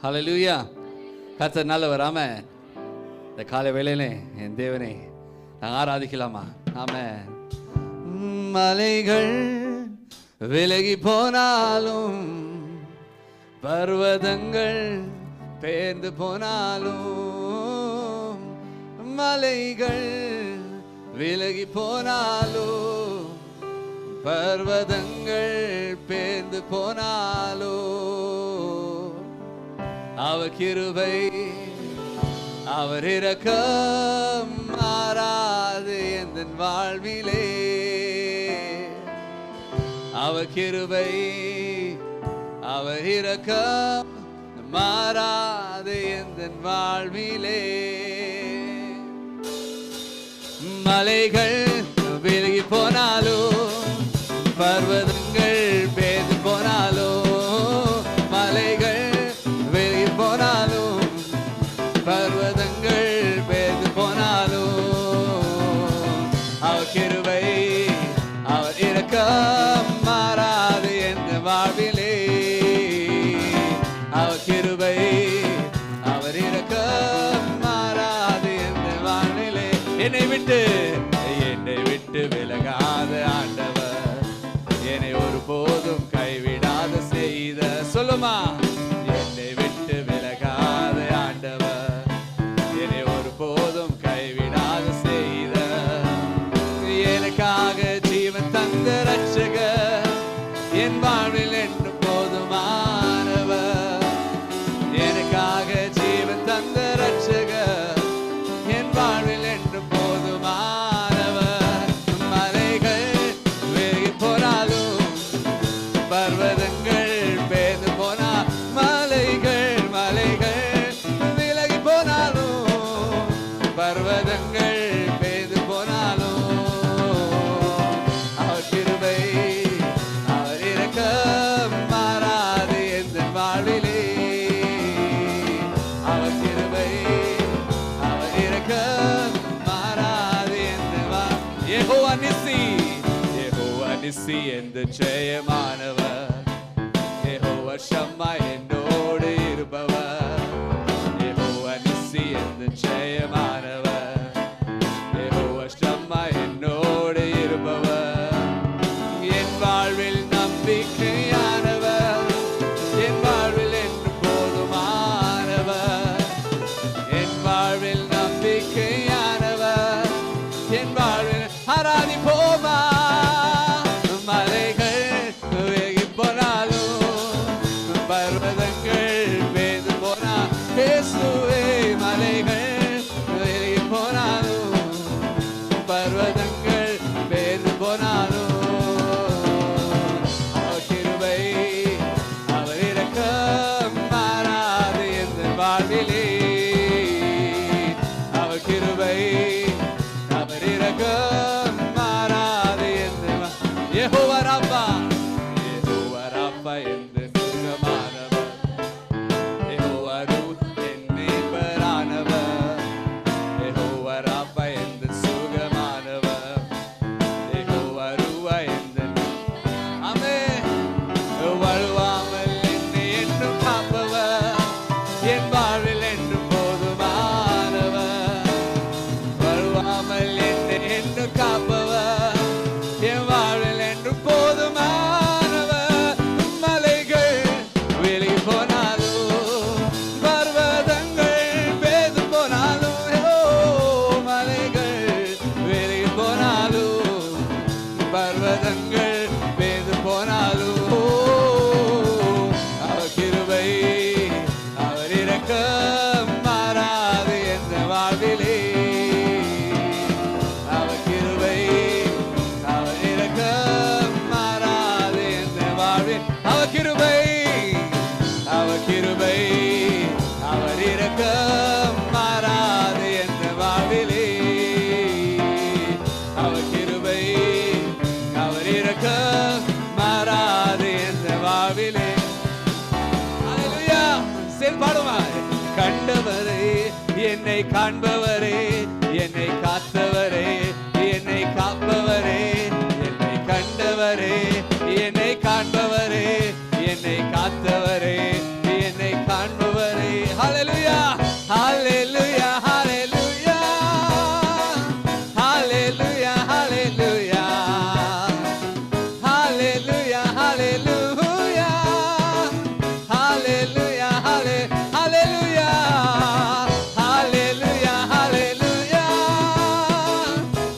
ஹல்லேலூயா. கர்த்தர் நல்லவர். ஆமென். இந்த காலை வேளையிலே என் தேவனை நான் ஆராதிக்கலாமா? ஆமென். மலைகள் விலகி போனாலும், பர்வதங்கள் பெயர்ந்து போனாலும், மலைகள் விலகி போனாலும், பர்வதங்கள் பெயர்ந்து போனாலும், அவர் கிருபை அவர் இரக்கம் மாறாது எந்த வாழ்விலே. அவர் கிருபை அவர் இரக்கம் மாறாது எந்த வாழ்விலே. மலைகள் விலகி போனாலும், பர்வதங்கள் பெயர்ந்து போனாலும், மலைகள் விலகி போனாலும், பர்வதங்கள் பெயர்ந்து போனாலும், அவர் கிருபை அவர் இரக்கம் மாறாது எந்த வாழ்விலே. அவர் கிருபை அவர் இரக்கம் மாறாது எந்த வாழ்விலே. என்னை விட்டு விலகாத ஆண்டவர், என்னை ஒருபோதும் கைவிடாத செய்த. சொல்லுமா? என்னை விட்டு விலகாத ஆண்டவர், என்னை ஒருபோதும் கைவிடாத செய்த. எனக்காக ஜீவன் தந்த ரட்சகர், என் வாழ்வில் என்று போதுமானவர். எனக்காக ஜீவன் தந்த ரட்சகர், என் வாழ்வில் என்று போதுமானவர். மலைகள் விலகி போனாலும், பர்வதங்கள் பெயர்ந்து போனா, மலைகள் விலகி போனாலும், பர்வதங்கள் பெயர்ந்து போனாலும், அவர் கிருபை அவர் இரக்கம் மாறாது எந்த வாழ்விலே. அவர் கிருபை அவர் இரக்கம் மாறாது எந்த யெகோவா நிசி எந்த ஜெயமானவர், யெகோவா ஷம்மா என்னோடு இருப்பவர். யெகோவா நிசி எந்த ஜெயமானவர், யெகோவா ஷம்மா என்னோடு இருப்பவர். என் வாழ்வில் நம்பிக்கையானவர், என் வாழ்வில் என்று போதுமானவர். என் வாழ்வில் நம்பிக்கையானவர், என் வாழ்வில் ஆராதிப்போமா? மலைகள் விலகி போனாலும், பர்வதங்கள் பெயர்ந்து போனா, இயேசுவே. மலைகள் விலகி போனாலும், பர்வதங்கள் பெயர்ந்து போனாலும், அவர் கிருபை அவர் இரக்கம் மாறாது எந்த வாழ்விலே. அவர் கிருபை அவர் இரக்கம் மாறாது எந்த யெகோவா ராப்பா எந்த சுகமானவர், யெகோவா ரூத் என் மேய்ப்பரானவர். யெகோவா ராப்பா எந்த சுகமானவர், யெகோவா ரூவா எந்த ஆமென். வழுவாமல் என்னை என்றும் காப்பவர், என் வாழ்வில் என்றும் போதுமானவர். வழுவாமல் என்னை என்றும் காப்பவர், என் வாழ்வில் என்றும் போதுமானவர். மலைகள் விலகி போனாலும், பர்வதங்கள் பெயர்ந்து போனாலும், மலைகள் விலகி போனாலும், பர்வதங்கள் பெயர்ந்து போனாலும், அவர் கிருபை அவர் இரக்கம் மாறாது எந்த வாழ்விலே. அவர் கிருபை அவர் இரக்கம் மாறாது எந்த வாழ்வில். அவர் கிருபை அவர் கிருபை அவர் இரக்கம் மாறாது எந்த வாழ்விலே. அவர் கிருபை அவர் இரக்கம் மாறாது எந்த வாழ்விலே. ஹல்லேலூயா. செயல்பாடுமா? கண்டவரே என்னை காண்பவரே, என்னை காத்தவரே, என்னை காப்பவரே, என்னை கண்டவரே, என்னை காண்பவரே, என்னை காத்தவரே, என்னை காண்பவரே, ஹalleluya ஹalleluya ஹalleluya ஹalleluya ஹalleluya ஹalleluya ஹalleluya ஹalleluya ஹalleluya ஹalleluya ஹalleluya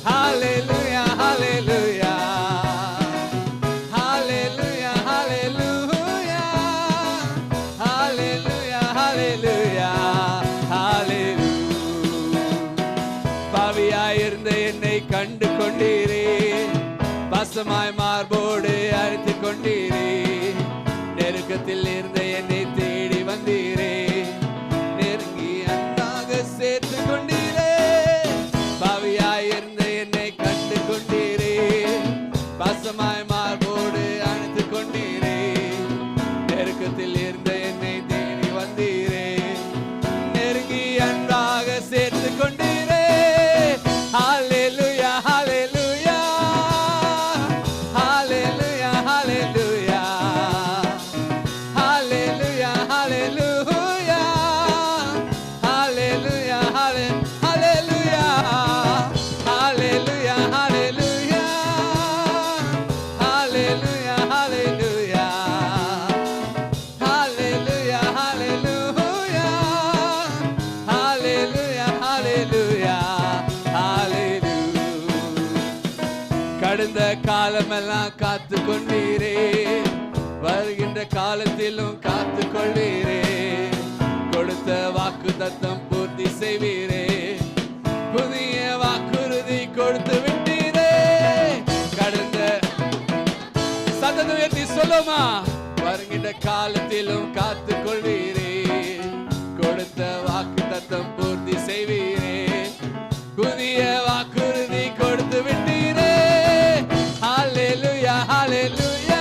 ஹalleluya ஹalleluya ஹalleluya ஹalleluya ஹalleluya ஹalleluya ஹalleluya பாவியாயிருந்த என்னை கண்டு கொண்டீரே பாசமாய் மார்போடு அழைத்துக் கொண்டீரே நெருக்கத்தில் இருந்த என்னை தேடி வந்தீரே நெருங்கி அன்பாக சேர்த்து கொண்டீரே பாவியாயிருந்த என்னை கண்டு கொண்டீரே பாசமாய் மார்போடு அழைத்துக் கொண்டீரே நெருக்கத்தில் இருந்த என்னை தேடி வந்தீரே நெருங்கி அன்பாக சேர்த்து கொண்டீரே ஹalleluya ஹalleluya ஹalleluya ஹalleluya ஹalleluya ஹalleluya ஹalleluya ஹalleluya ஹalleluya ஹalleluya ஹalleluya ஹalleluya ஹalleluya ஹalleluya ஹalleluya ஹalleluya ஹalleluya கடந்த காலமெல்லாம் காத்து கொண்டீரே வருகின்ற காலத்திலும் காத்து கொள்வீரே கொடுத்த வாக்கு தத்தம் பூர்த்தி செய்வீரே புதிய வாக்குறுதி கொடுத்து விட்டீரே கடந்த சத்தத்தை உயர்த்தி சொல்லுமா வருகின்ற காலத்திலும் காத்து கொள்வீரே கொடுத்த வாக்கு தத்தம் பூர்த்தி செய்வீரே புதிய வாக்குறுதி கொடுத்து விட்டீரே ஹalleluya ஹalleluya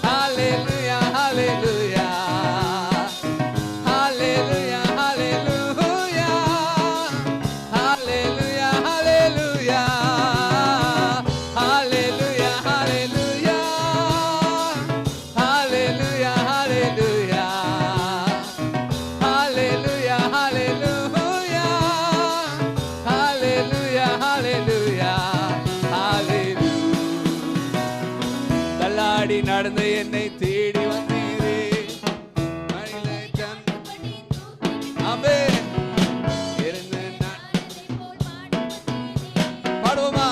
ஹalleluya ஹalleluya ஹalleluya ஹalleluya ஹalleluya ஹalleluya ஹalleluya ஹalleluya ஹalleluya ஹalleluya ஹalleluya ஹalleluya ஹalleluya ஹalleluya ஹalleluya தள்ளாடி நடந்த என்னை தேடி வந்தீரே மழையிலே ஆமென் இருந்த பாடுவோமா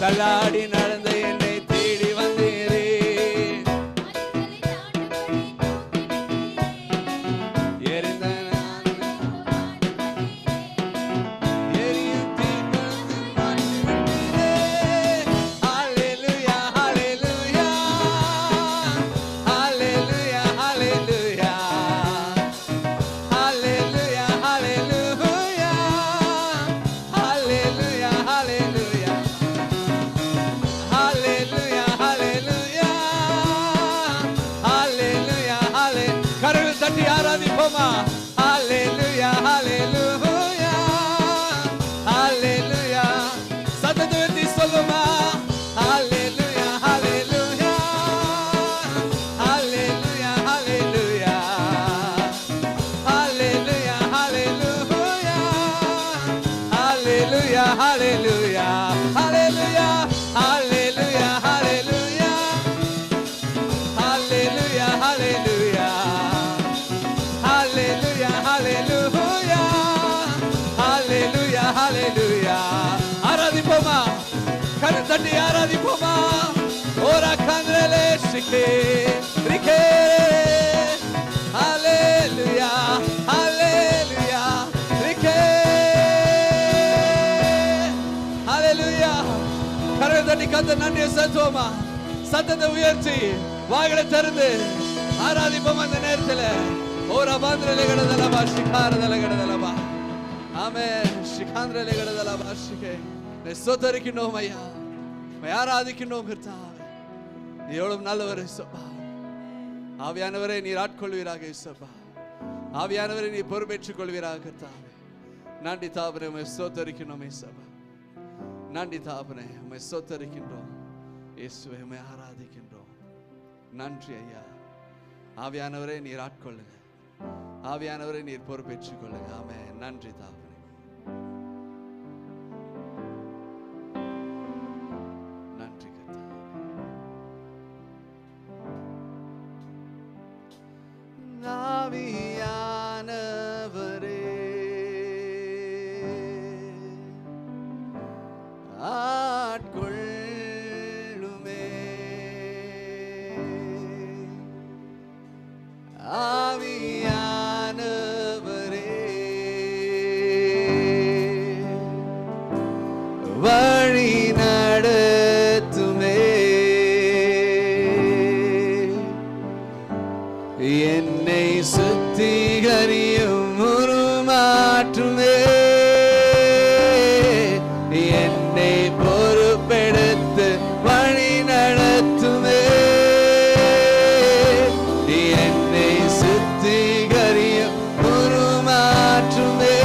தள்ளாடி நடந்த என்னை தேடி வந்தீரே எரிந்த எரியும் தீக்கொழுந்து மாற்றி விட்டீரே ஹalleluya ஹalleluya ஹalleluya ஹalleluya ஹalleluya ஹalleluya ஹalleluya ஹalleluya ஹalleluya ஹalleluya ஹalleluya ஹalleluya கரங்களை தட்டி ஆராதிப்போமா ஹalleluya ஹalleluya ஹalleluya சத்தத்தை உயர்த்தி சொல்லுமா ஹalleluya ஹalleluya ஹalleluya ஹalleluya ஹalleluya ஹalleluya ஹalleluya ஹalleluya ஹalleluya ஹalleluya ஹalleluya ஹalleluya ஹalleluya ஹalleluya ஹalleluya ஹalleluya ஹalleluya ஆராதிப்போமா கரை தட்டி ஆராதிப்போமா ஓரா கந்திரலே சிக்கே ரிக்கே ஹalleluya ஹalleluya ரிக்கே ஹalleluya கரை தட்டி கர்த்தர் நன்றியை செலுத்துவோமா சத்தத்தை உயர்த்தி வாய்களை திறந்து ஆராதிப்போம் அந்த நேரத்தில் ஓரா பாந்திரலே கடதலபா சிகாரதல கடதலபா ஆமென் சிகாந்திரலே கடதலபா சிகே ஸ்தோத்தரிக்கிறோம் ஐயா ஆராதிக்கிறோம் கர்த்தாவே நீ எவ்வளவு நல்லவர் இயேசுப்பா ஆவியானவரே நீர் ஆட்கொள்வீராக இயேசுப்பா ஆவியானவரே நீ பொறுப்பேற்றுக் கொள்வீராக கர்த்தாவே நன்றி தாபனே உம்மை ஸ்தோத்தரிக்கிறோம் இயேசுப்பா நன்றி தாபனே உம்மை ஸ்தோத்தரிக்கிறோம் இயேசுவே உம்மை ஆராதிக்கிறோம் நன்றி ஐயா ஆவியானவரே நீர் ஆட்கொள்ளுங்க, ஆவியானவரே நீர் பொறுப்பேற்றுக் கொள்ளுங்க. ஆமென். நன்றி தாவே. நன்றி கர்த்தாவே. ஆவியானவரே ஆட்கொள்ளுமே, ஆவியானவரே வழி நடத்துமே, என்னை சுத்திகரியும் உருமாற்றுமே, என்னை பொறுப்பெடுத்து வழி நடத்துமே, என்னை சுத்திகரியும் உருமாற்றுமே,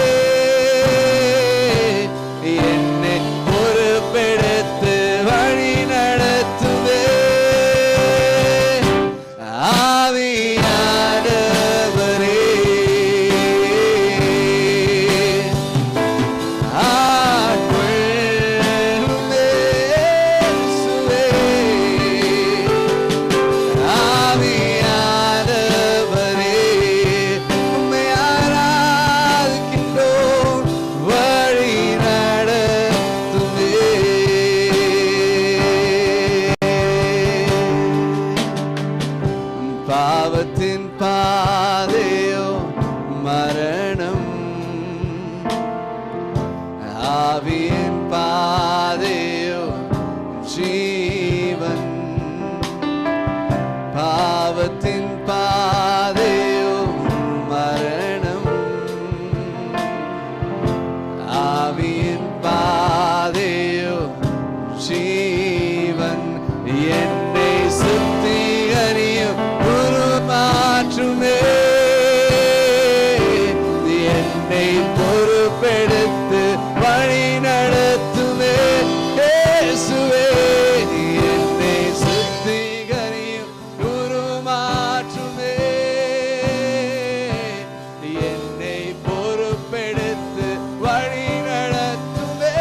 என்னை பொறுப்பெடுத்து வழி நடத்துமே. ஆவியானவரே ஆட்கொள்ளுமே, இயேசுவே. ஆவியானவரே உம்மை ஆராதிக்கின்றோம், வழி நடத்துமே. பாவத்தின் பாதையோ மரணம், ஆவியின் பாதையோ ஜீவன். பாவத்தின் பாதையோ மரணம், ஆவியின் பாதையோ ஜீவன். என்னை சுத்திகரியும் உருமாற்றுமே, என்னை பொறுப்பெடுத்து வழி நடத்துமே, இயேசுவே. என்னை சுத்திகரியும் உருமாற்றுமே, என்னை பொறுப்பெடுத்து வழி நடத்துமே.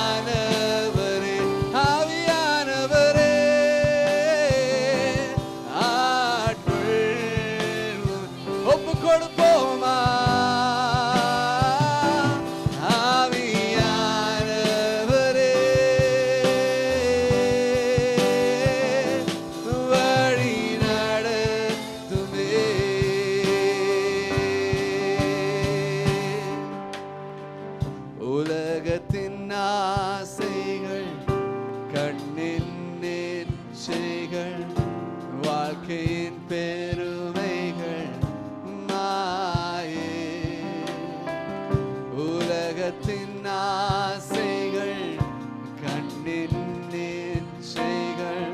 ஆவியானவரே ஆவியானவரே ஆட்கொள்ளும். ஒப்பு கொடுப்போமா? ஆவியானவரே வழி நடத்துமே. உலகத்தின் ஆசைகள், கண்ணின் இச்சைகள், வாழ்க்கையின் பெருமைகள் மாயே. உலகத்தின் ஆசைகள், கண்ணின் இச்சைகள்,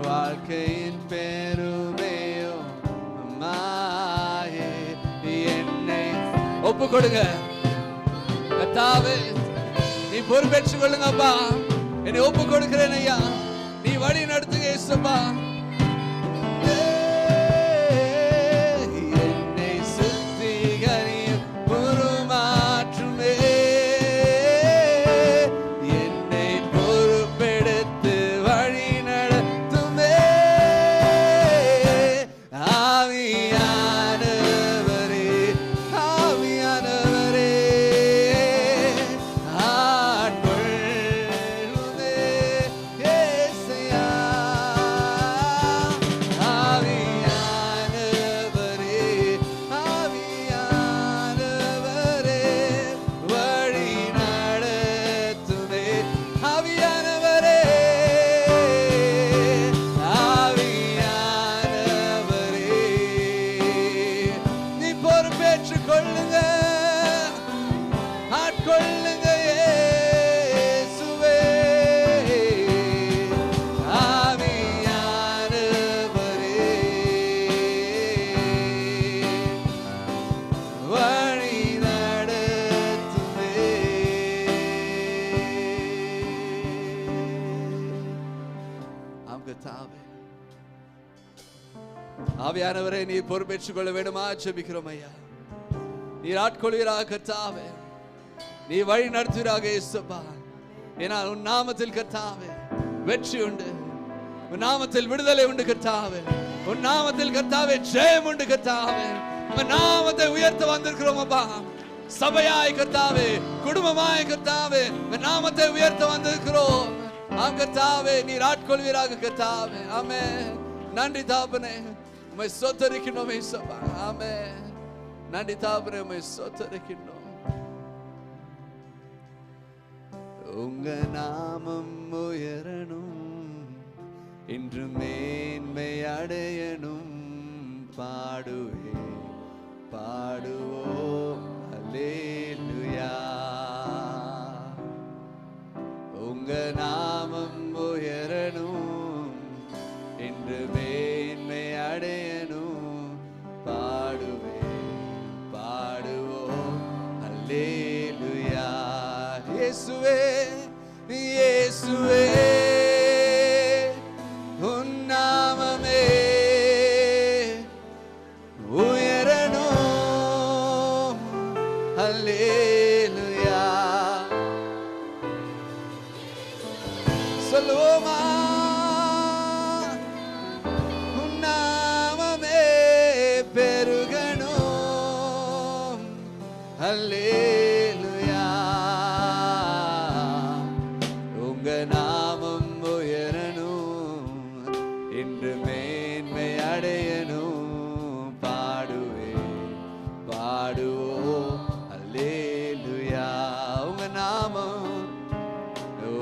வாழ்க்கையின் பெருமையோ மாயே. என்னை ஒப்பு கொடுங்க கர்த்தாவே, நீ பொறுப்பேற்றுக் கொள்ளுங்க அப்பா. என்னை ஒப்பு கொடுக்கிறேன் ஐயா, நீ வழி நடத்துங்க இயேசுப்பா. என்னை சுத்திகரியும் உருமாற்றுமே, என்னை பொறுப்பெடுத்து வழி நடத்துமே. ஆவியானவரே ஆவியானவரே ஆட்கொள்ளுமே, இயேசுவே. கர்த்தாவே. ஆவியானவரே நீர் பொறுப்பேற்றுக் கொள்ள வேண்டுமா ஜெபிக்கிறோம் ஐயா. நீர் ஆட்கொள்வீராக கர்த்தாவே, நீ வழி நடத்துவீராக இயேசுப்பா. ஏன்னா உன் நாமத்தில் கர்த்தாவே வெற்றி உண்டு, உன் நாமத்தில் விடுதலை உண்டு கர்த்தாவே, உன் நாமத்தில் கர்த்தாவே ஜெயம் உண்டு கர்த்தாவே. உன் நாமத்தை உயர்த்த வந்திருக்கிறோம் அப்பா. சபையாய் கர்த்தாவே, குடும்பமாய் கர்த்தாவே உன் நாமத்தை உயர்த்த வந்திருக்கிறோம். ஆம் கர்த்தாவே, நீர் ஆட்கொள்வீராக கர்த்தாவே. ஆமென். நன்றி தாபனே, உம்மை ஸ்தோத்திரிக்கிறோம் இயேசுப்பா. ஆமென். நன்றி தாபனே, உம்மை ஸ்தோத்திரிக்கிறோம். உங்க நாமம் உயரணும், இன்று மேன்மை அடையணும். பாடுவே பாடுவோம் அல்லேலூயா. உங்க நாமம் உயரணும், இன்று மேன்மை அடையணும். பாடுவே பாடுவோம் அல்லேலூயா. இயேசுவே இயேசுவே உன் நாமமே உயரணும். அல்லேலூயா. சொல்லுவோமா? உன் நாமமே பெருகணும். அல்லேலூயா. உங்க நாமம் உயரணும், இன்று மேன்மை அடையணும். பாடுவே பாடுவோம் அல்லேலூயா.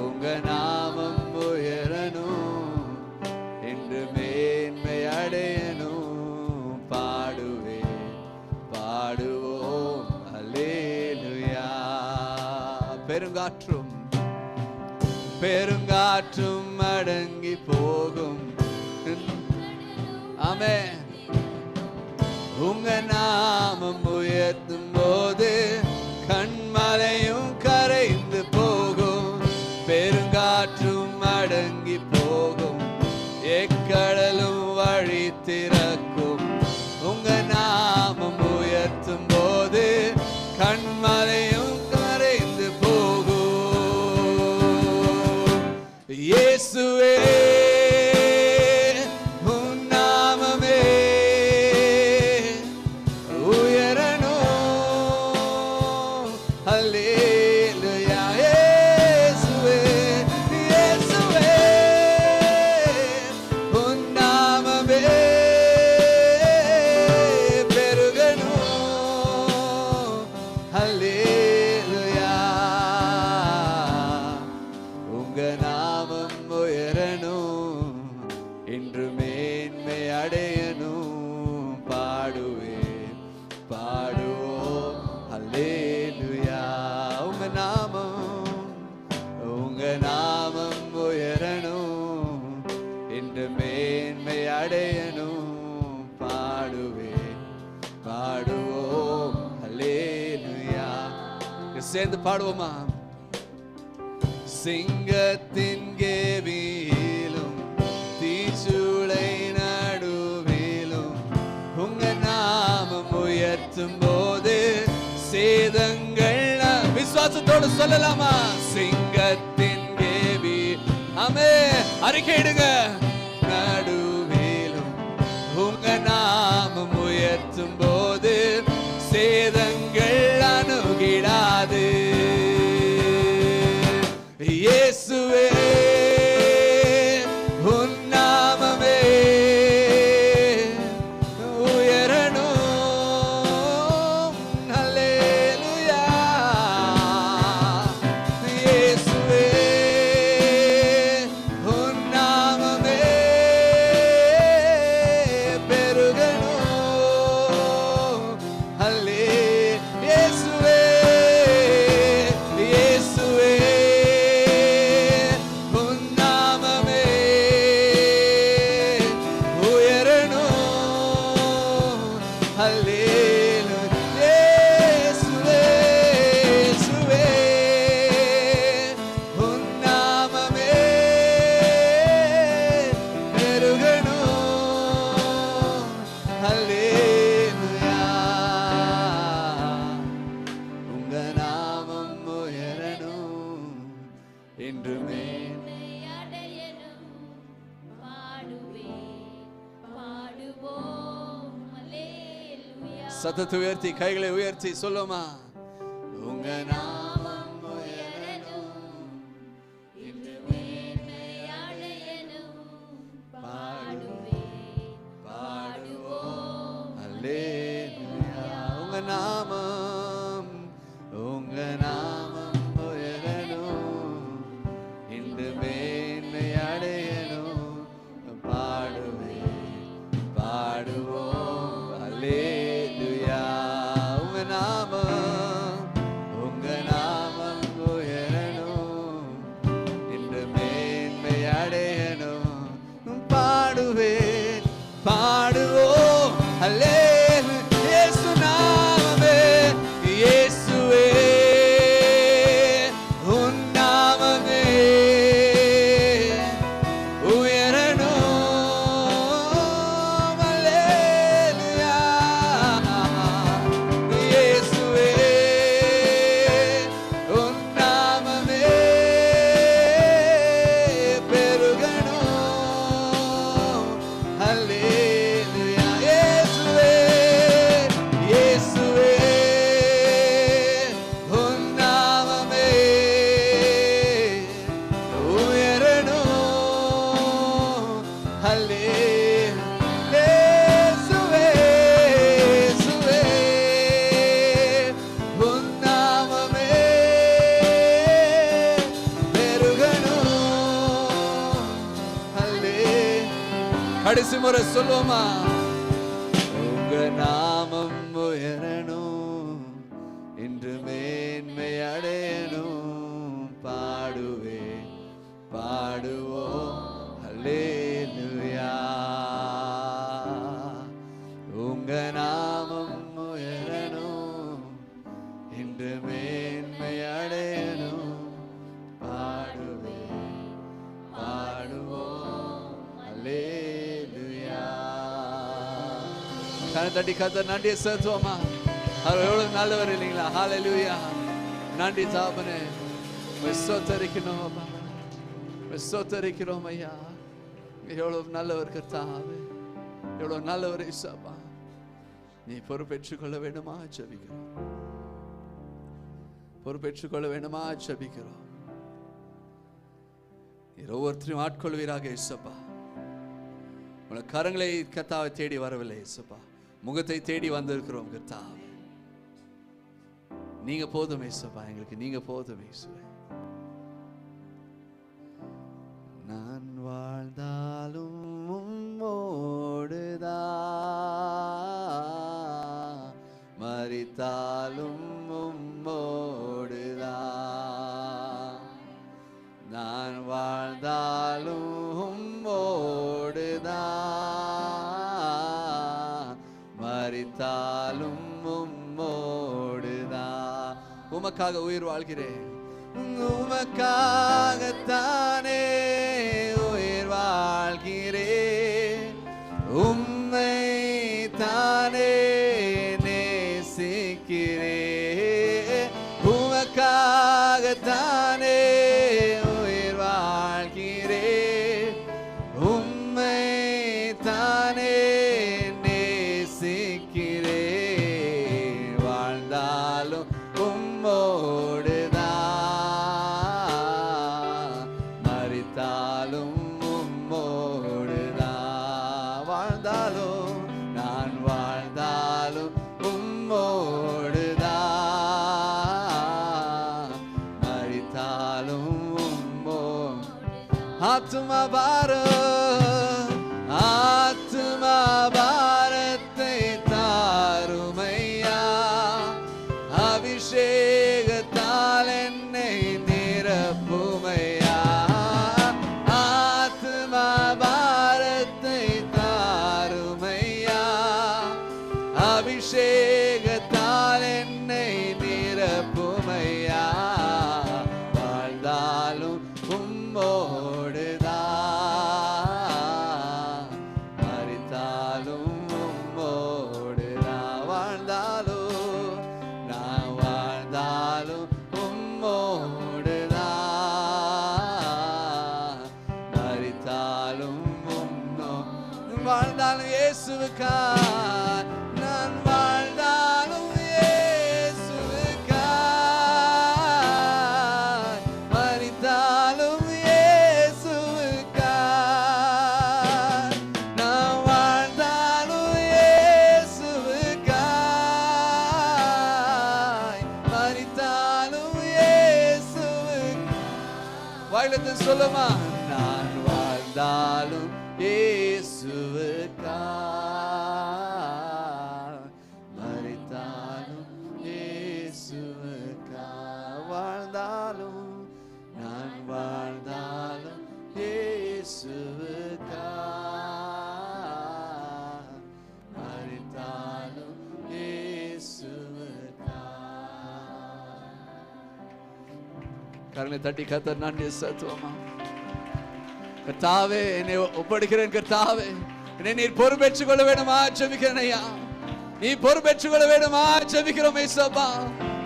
உங்க நாமம் உயரணும், இன்று மேன்மை அடையணும். பாடுவே பாடுவோம் அல்லேலூயா. பெருங்காற்றும் அடங்கி போகும். ஆமென். உங்க நாமம் உயர்த்தும் போது கண்மலையும் கரைந்து போகும். பெருங்காற்றும் அடங்கி போகும், எக்கடலும் வழி திறக்கும். உங்க நாமம் உயர்த்தும் போது கண்மலையும் கரைந்து போகும். இயேசுவே உன் நாமமே உயரணும். அல்லேலூயா. இயேசுவே இயேசுவே உன் நாமமே பெருகணும். அல்லேலூயா. உங்க நாமம் உயரணும், இன்று மேன்மை அடையணும். பாடுவே பாடுவோம் அல்லேலூயா. உங்க நாமம் உயரணும், இன்று மேன்மை அடையணும். பாடுவே பாடுவோம் அல்லேலூயா. சேர்ந்து பாடுவோமா? சிங்கத்தின் கேவியிலும் தீச்சூளை நடுவிலும் உங்க நாமம் உயர்த்தும் போது சேதங்கள் விசுவாசத்தோடு சொல்லலாமா? சிங்கத்தின் கேவி. ஆமே. அறிக்கையிடுங்க. நடுவிலும் உங்க நாமம் உயர்த்தும் போது சேதங்கள் அணுகிடாது. இயேசுவே உன் நாமமே உயரணும். அல்லேலூயா. இயேசுவே உன் நாமமே பெருகணும். சத்தத்தை உயர்த்தி கைகளை உயர்த்தி சொல்லுமா, உங்க நாமம் உயரணும், இன்று மேன்மை அடையணும், பாடுவேன் பாடுவோம் அல்லேலூயா. உங்க நாமம் உயரணும், இன்று மேன்மை அடையணும், பாடுவேன் பாடுவோம் அல்லேலூயா. உங்க நாமம் உயரணும், இன்று மேன்மை அடையணும், பாடுவேன் பாடுவோம் அல்லேலூயா. இயேசு நாமமே, இயேசுவே உன் நாமமே உயரணும், அல்லேலூயா. இயேசுவே உன் நாமமே பெருகணும், அல்லேலூயா. இயேசுவே இயேசுவே உன் நாமமே உயரணும், அல்லேலூயா. இயேசுவே இயேசுவே உன் நாமமே பெருகணும், அல்லேலூயா. கடைசி முறை சொல்லுவோமா, உங்க நாமம் உயரணும், இன்று மேன்மை அடையணும், பாடுவேன் பாடுவோம் அல்லேலூயா. உங்க நாமம் உயரணும், இன்று மேன்மை அடையணும், பாடுவேன் பாடுவோம் அல்லேலூயா. கண்ணை தட்டி கர்த்தர் நன்றியை செலுத்துவோமா? அவர் எவ்வளவு நல்லவர் இல்லைங்களா? ஹல்லேலூயா. நன்றி தாபனே, ஸ்தோத்தரிக்கணும் அப்பா, ஸ்தோத்தரிக்கிறோம் ஐயா. எவ்வளவு நல்லவர் கர்த்தாவே, எவ்வளவு நல்லவர் இயேசுப்பா. நீ பொறுப்பேற்றுக் கொள்ள வேண்டுமா ஜெபிக்கிறோம், பொறுப்பேற்றுக் கொள்ள வேண்டுமா ஜெபிக்கிறோம். ஒவ்வொருத்தரையும் ஆட்கொள்வீராக இயேசுப்பா. உன கரங்களை கர்த்தாவை தேடி வரவில்லை இயேசுப்பா, முகத்தை தேடி வந்திருக்கிறோம் கர்த்தாவே. நீங்க போதும் இயேசுப்பா, எங்களுக்கு நீங்க போதும் இயேசுவே. நான் வாழ்ந்தாலும் உம்மோடுதான், மரித்தாலும் உம்மோடுதான். நான் வாழ்ந்தாலும் உம்மோடுதான், மரித்தாலும் உம்மோடுதான். உமக்காக உயிர் வாழ்கிறேன், உமக்காகத்தானே உயிர் வாழ்கிறேன், உம்மை தானே நேசிக்கிறேன். உமக்காகத்தானே உயிர் வாழ்கிறேன், உம்மை தானே நேசிக்கிறேன். வாழ்ந்தாலும் உம்மோடுதான், மரித்தாலும் உம்மோடுதான். வாழ்ந்தாலும் நான் வாழ்ந்தாலும் உம்மோடுதான், மரித்தாலும் ஆத்துமா பாரம், ஆத்துமா பாரத்தை தாருமையா, அபிஷேகத்தால் என்னை நிரப்புமையா. ஆத்துமா பாரத்தை தாருமையா, அபிஷேகத்தால் என்னை நிரப்புமையா. வாழ்ந்தாலும் உம்மோடுதான், மரித்தாலும் உம்மோடுதான். வாழ்ந்தாலும் நான் வாழ்ந்தாலும் உம்மோடுதான், மரித்தாலும் வாழ்ந்தாலும் இயேசுவுக்கா நான் வாழ்ந்தாலும் சொல்லுமா, நான் வாழ்ந்தாலும் இயேசுவுக்கா, மரித்தாலும் இயேசுவுக்கா. வாழ்ந்தாலும் நான் வாழ்ந்தாலும் இயேசுவுக்கா, மரித்தாலும் இயேசுவுக்கா. கரங்களை தட்டி கர்த்தர் நன்றி செலுத்துவோமா. கர்த்தாவே, என்னை ஒப்படைக்கிறேன். கர்த்தாவே, என்னை நீர் பொறுப்பேற்றுக் கொள்ள வேண்டுமா ஜெபிக்கிறேன் ஐயா. நீ பொறுப்பேற்றுக் கொள்ள வேண்டுமா ஜெபிக்கிறோம் ஏசப்பா.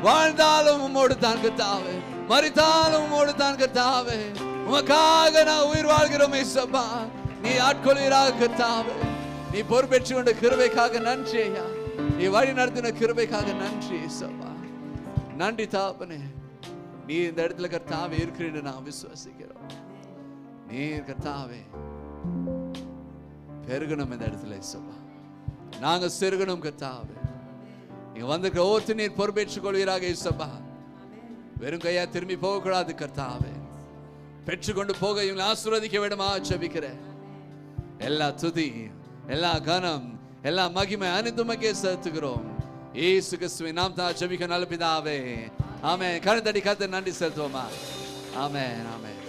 வாழ்ந்தாலும் உம்மோடு தான் கர்த்தாவே, மரித்தாலும் உம்மோடு தான் கர்த்தாவே. உமக்காக நான் உயிர் வாழ்கிறோம் ஏசப்பா. நீ ஆட்கொள்வீராக கர்த்தாவே. நீ பொறுப்பேற்றுக் கொண்ட கிருபைக்காக நன்றி ஐயா. நீ வழி நடத்தின கிருபைக்காக நன்றி ஏசப்பா. நன்றி தாப்பனே. நீ இந்த இடத்துல கர்த்தாவே இருக்கிறேன்னு நான் விசுவாசிக்கிறோம். நீர் கர்த்தாவே பெருகணும் இந்த இடத்துல ஏசப்பா. நாங்க செருகணும் கர்த்தாவே. நீங்க வந்திருக்கிற ஒவ்வொருத்தரும் நீர் பொறுப்பேற்றுக் கொள்வீராக ஏசப்பா. வெறும் கையா திரும்பி போக கூடாது கர்த்தாவே. பெற்றுக்கொண்டு போக இவங்களை ஆசீர்வதிக்க வேண்டுமா ஜெபிக்கிறேன். எல்லா துதி, எல்லா கனம், எல்லா மகிமை அனைத்துமக்கே செலுத்துகிறோம். இயேசு கிறிஸ்துவின் நாமத்தில் ஜெபிக்க நல்ல பிதாவே, ஆமென். கரத்தடி கர்த்தருக்கு நன்றி செலுத்துவோமா. ஆமென், ஆமென்.